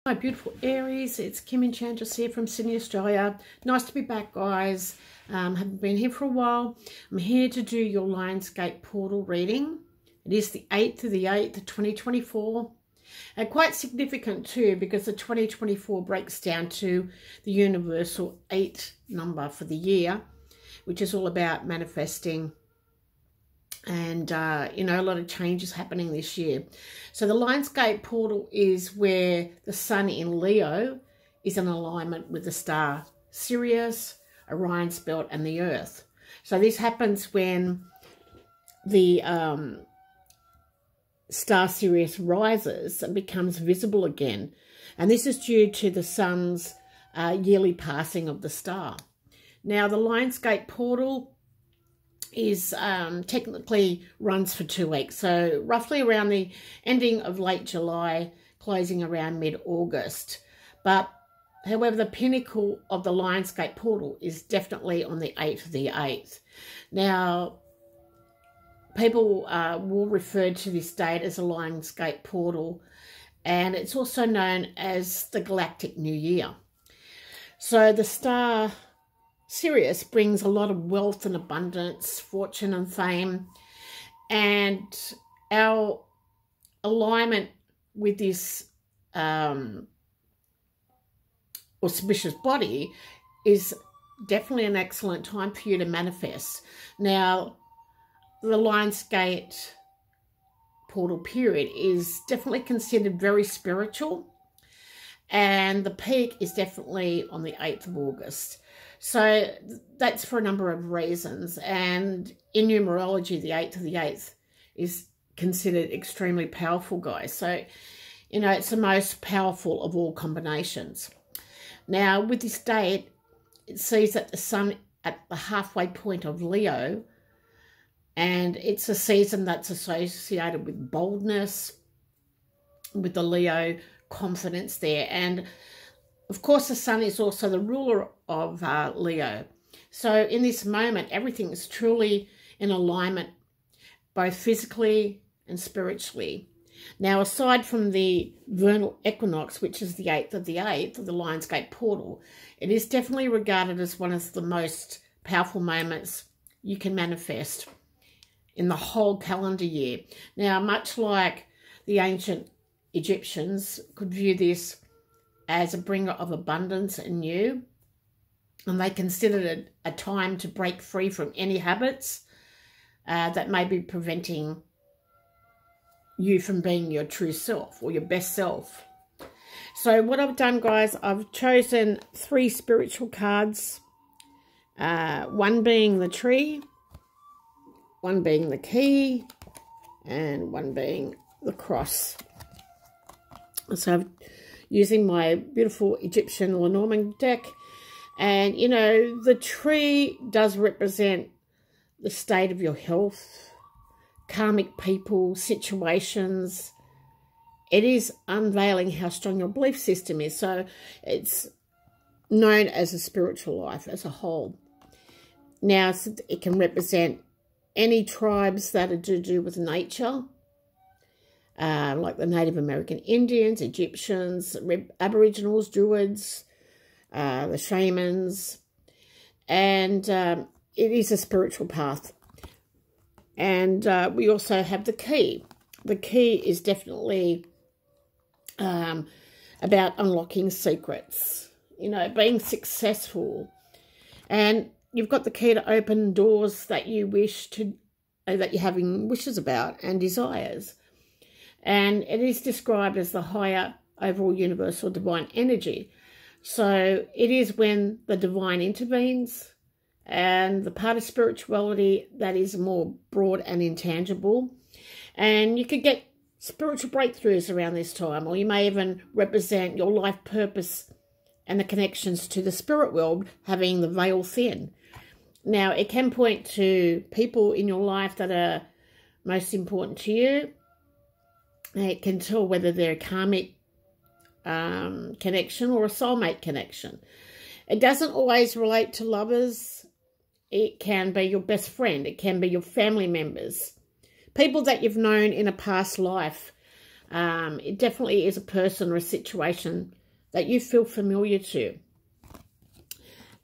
Hi beautiful Aries, it's Kim Enchantress here from Sydney, Australia. Nice to be back, guys. Haven't been here for a while. I'm here to do your Lionsgate Portal reading. It is the 8th of the 8th of 2024. And quite significant too, because the 2024 breaks down to the universal 8 number for the year, which is all about manifesting. And, you know, a lot of changes happening this year. So the Lionsgate Portal is where the sun in Leo is in alignment with the star Sirius, Orion's belt, and the Earth. So this happens when the star Sirius rises and becomes visible again. And this is due to the sun's yearly passing of the star. Now, the Lionsgate Portal is technically runs for 2 weeks, so roughly around the ending of late July, closing around mid-August. But however, the pinnacle of the Lionsgate Portal is definitely on the 8th of the 8th. Now, people will refer to this date as a Lionsgate Portal, and it's also known as the Galactic New Year. So the star Sirius brings a lot of wealth and abundance, fortune and fame, and our alignment with this auspicious body is definitely an excellent time for you to manifest. Now, the Lionsgate Portal period is definitely considered very spiritual, and the peak is definitely on the 8th of August. So that's for a number of reasons. And in numerology, the 8th of the 8th is considered extremely powerful, guys. So, you know, it's the most powerful of all combinations. Now, with this date, it sees that the sun at the halfway point of Leo, and it's a season that's associated with boldness, with the Leo confidence there. And of course, the sun is also the ruler of Leo. So in this moment, everything is truly in alignment, both physically and spiritually. Now, aside from the vernal equinox, which is the 8th of the 8th of the Lionsgate Portal, it is definitely regarded as one of the most powerful moments you can manifest in the whole calendar year. Now, much like the ancient Egyptians could view this as a bringer of abundance and new, and they considered it a time to break free from any habits that may be preventing you from being your true self or your best self. So what I've done, guys, I've chosen 3 spiritual cards, one being the tree, one being the key, and one being the cross. So I've using my beautiful Egyptian Lenormand deck. And, you know, the tree does represent the state of your health, karmic people, situations. It is unveiling how strong your belief system is. So it's known as a spiritual life as a whole. Now, it can represent any tribes that are to do with nature, like the Native American Indians, Egyptians, Aboriginals, Druids, the shamans, and it is a spiritual path. And we also have the key. The key is definitely about unlocking secrets, you know, being successful. And you've got the key to open doors that you wish to, that you're having wishes about and desires. And it is described as the higher overall universal divine energy. So it is when the divine intervenes, and the part of spirituality that is more broad and intangible. And you could get spiritual breakthroughs around this time, or you may even represent your life purpose and the connections to the spirit world having the veil thin. Now, it can point to people in your life that are most important to you. It can tell whether they're a karmic connection or a soulmate connection. It doesn't always relate to lovers. It can be your best friend. It can be your family members. People that you've known in a past life It definitely is a person or a situation that you feel familiar to.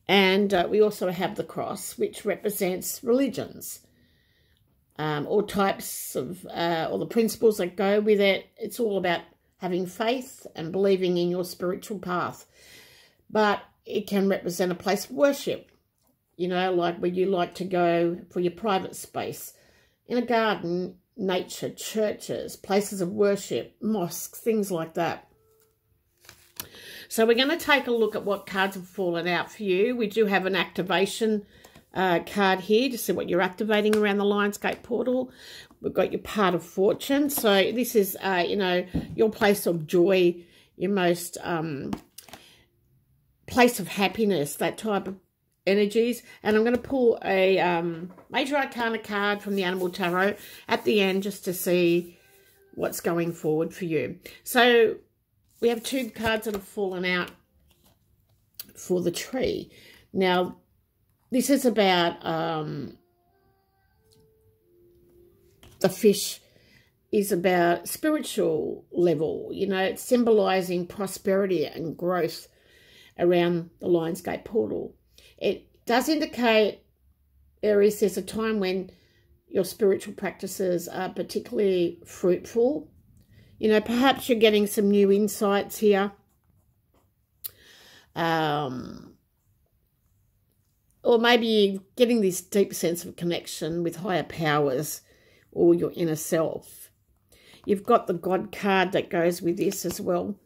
And we also have the cross, which represents religions, all types of, all the principles that go with it. It's all about having faith and believing in your spiritual path. But it can represent a place of worship, you know, like where you like to go for your private space, in a garden, nature, churches, places of worship, mosques, things like that. So we're going to take a look at what cards have fallen out for you. We do have an activation card here to see what you're activating around the Lionsgate portal. We've got your part of fortune. So this is, you know, your place of joy, your most place of happiness, that type of energies. And I'm going to pull a Major Arcana card from the Animal Tarot at the end just to see what's going forward for you. So we have 2 cards that have fallen out for the tree. Now, this is about the fish is about spiritual level. You know, it's symbolizing prosperity and growth around the Lionsgate portal. It does indicate, Aries, there's a time when your spiritual practices are particularly fruitful. You know, perhaps you're getting some new insights here. Or maybe you're getting this deep sense of connection with higher powers or your inner self. You've got the God card that goes with this as well.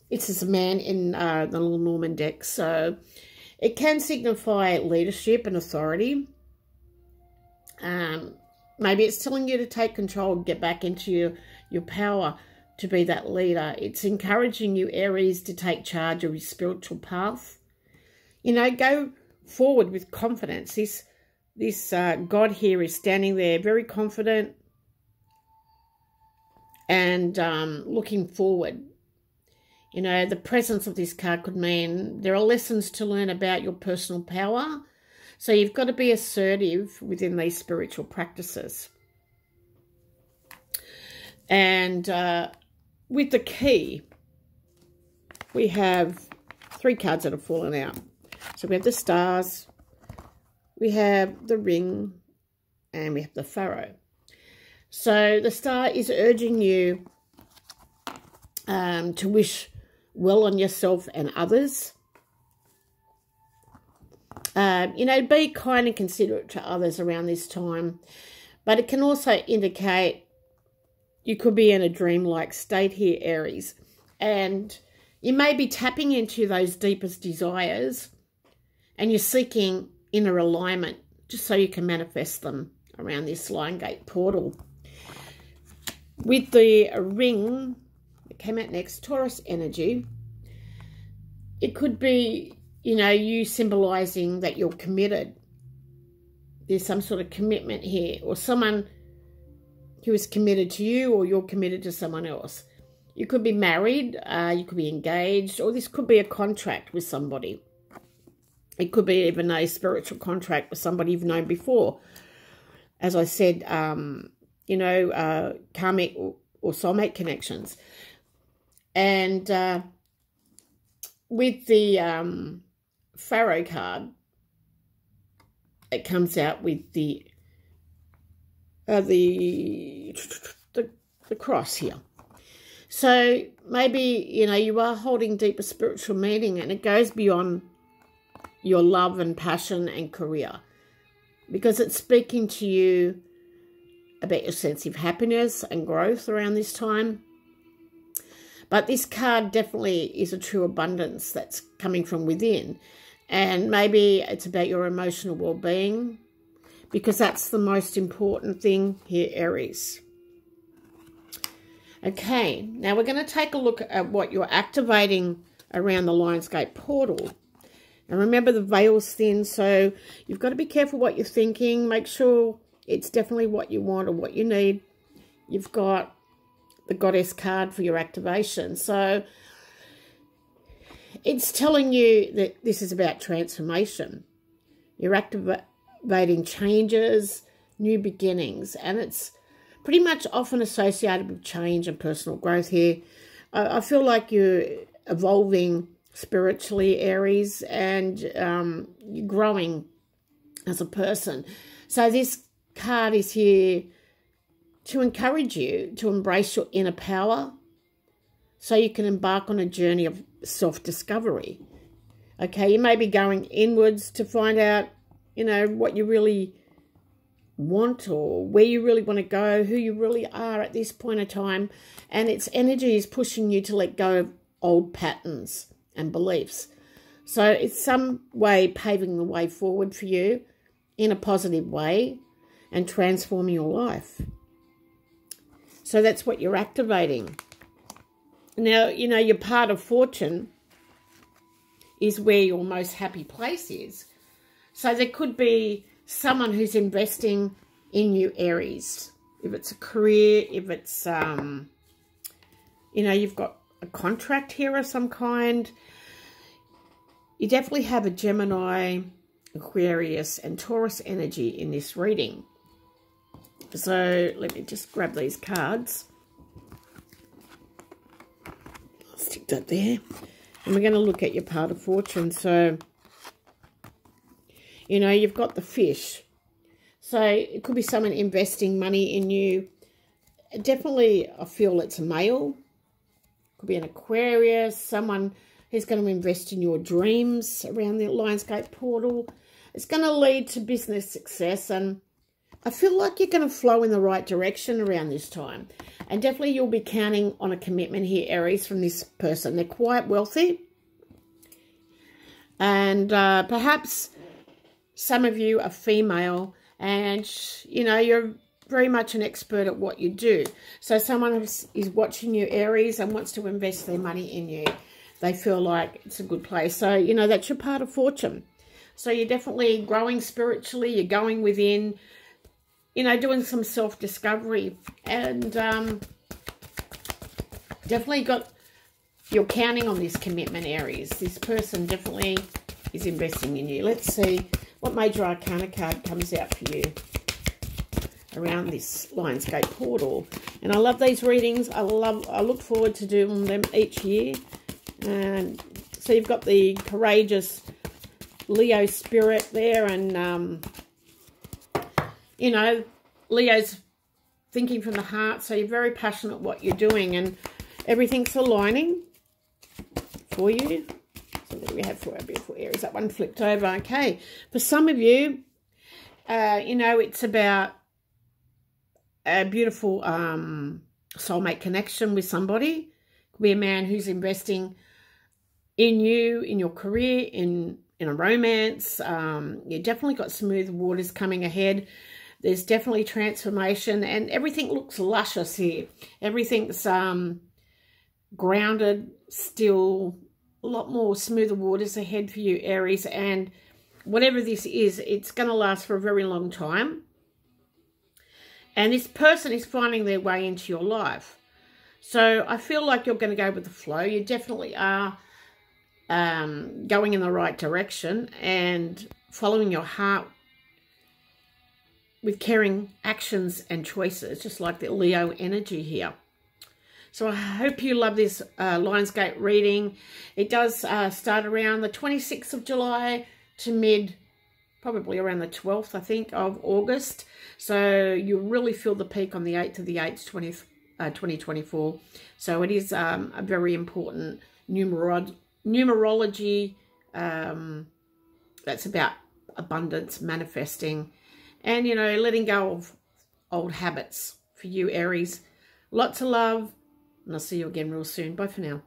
It's as a man in the little Norman deck. So it can signify leadership and authority. Maybe it's telling you to take control, get back into your power to be that leader. It's encouraging you, Aries, to take charge of your spiritual path. You know, go forward with confidence. This God here is standing there very confident and looking forward. You know, the presence of this card could mean there are lessons to learn about your personal power. So you've got to be assertive within these spiritual practices. And with the key, we have 3 cards that have fallen out. So we have the stars, we have the ring, and we have the pharaoh. So the star is urging you to wish well on yourself and others. You know, be kind and considerate to others around this time. But it can also indicate you could be in a dreamlike state here, Aries. And you may be tapping into those deepest desires and you're seeking inner alignment just so you can manifest them around this Lionsgate portal. With the ring that came out next, Taurus energy, it could be, you know, you symbolizing that you're committed. There's some sort of commitment here, or someone who is committed to you, or you're committed to someone else. You could be married, you could be engaged, or this could be a contract with somebody. It could be even a spiritual contract with somebody you've known before. As I said, you know, karmic or soulmate connections. And with the Pharaoh card, it comes out with the cross here. So maybe, you know, you are holding deeper spiritual meaning, and it goes beyond your love and passion and career, because it's speaking to you about your sense of happiness and growth around this time. But this card definitely is a true abundance that's coming from within. And maybe it's about your emotional well-being, because that's the most important thing here, Aries. Okay, now we're going to take a look at what you're activating around the Lionsgate portal. And remember, the veil's thin, so you've got to be careful what you're thinking. Make sure it's definitely what you want or what you need. You've got the Goddess card for your activation. So it's telling you that this is about transformation. You're activating changes, new beginnings, and it's pretty much often associated with change and personal growth here. I feel like you're evolving spiritually, Aries, and you're growing as a person. So this card is here to encourage you to embrace your inner power so you can embark on a journey of self-discovery. Okay, you may be going inwards to find out, you know, what you really want or where you really want to go, who you really are at this point of time. And its energy is pushing you to let go of old patterns and beliefs. So it's some way paving the way forward for you in a positive way and transforming your life. So that's what you're activating. Now, you know, your part of fortune is where your most happy place is. So there could be someone who's investing in you, Aries. If it's a career, if it's, you know, you've got a contract here of some kind. You definitely have a Gemini, Aquarius, and Taurus energy in this reading. So let me just grab these cards. I'll stick that there. And we're going to look at your part of fortune. So, you know, you've got the fish. So it could be someone investing money in you. Definitely, I feel it's a male. Could be an Aquarius, someone who's going to invest in your dreams around the Lionsgate portal. It's going to lead to business success, and I feel like you're going to flow in the right direction around this time. And definitely you'll be counting on a commitment here, Aries, from this person. They're quite wealthy. And perhaps some of you are female and, you know, you're very much an expert at what you do. So someone is watching you, Aries, and wants to invest their money in you. They feel like it's a good place. So, you know, that's your part of fortune. So you're definitely growing spiritually. You're going within, you know, doing some self-discovery. And definitely you're counting on this commitment, Aries. This person definitely is investing in you. Let's see what major arcana card comes out for you around this Lionsgate portal. And I love these readings. I look forward to doing them each year. So you've got the courageous Leo spirit there, and you know, Leo's thinking from the heart, so you're very passionate what you're doing, and everything's aligning for you. So what do we have for our beautiful Aries? That one flipped over. Okay, for some of you, you know, it's about a beautiful soulmate connection with somebody. Could be a man who's investing in you, in your career, in a romance. You definitely got smooth waters coming ahead. There's definitely transformation, and everything looks luscious here. Everything's grounded, still, a lot more smoother waters ahead for you, Aries. And whatever this is, it's going to last for a very long time. And this person is finding their way into your life. So I feel like you're going to go with the flow. You definitely are going in the right direction and following your heart with caring actions and choices, just like the Leo energy here. So I hope you love this Lionsgate reading. It does start around the 26th of July to probably around the 12th, I think, of August. So you really feel the peak on the 8th of the 8th, 2024. So it is a very important numerology that's about abundance, manifesting, and, you know, letting go of old habits for you, Aries. Lots of love, and I'll see you again real soon. Bye for now.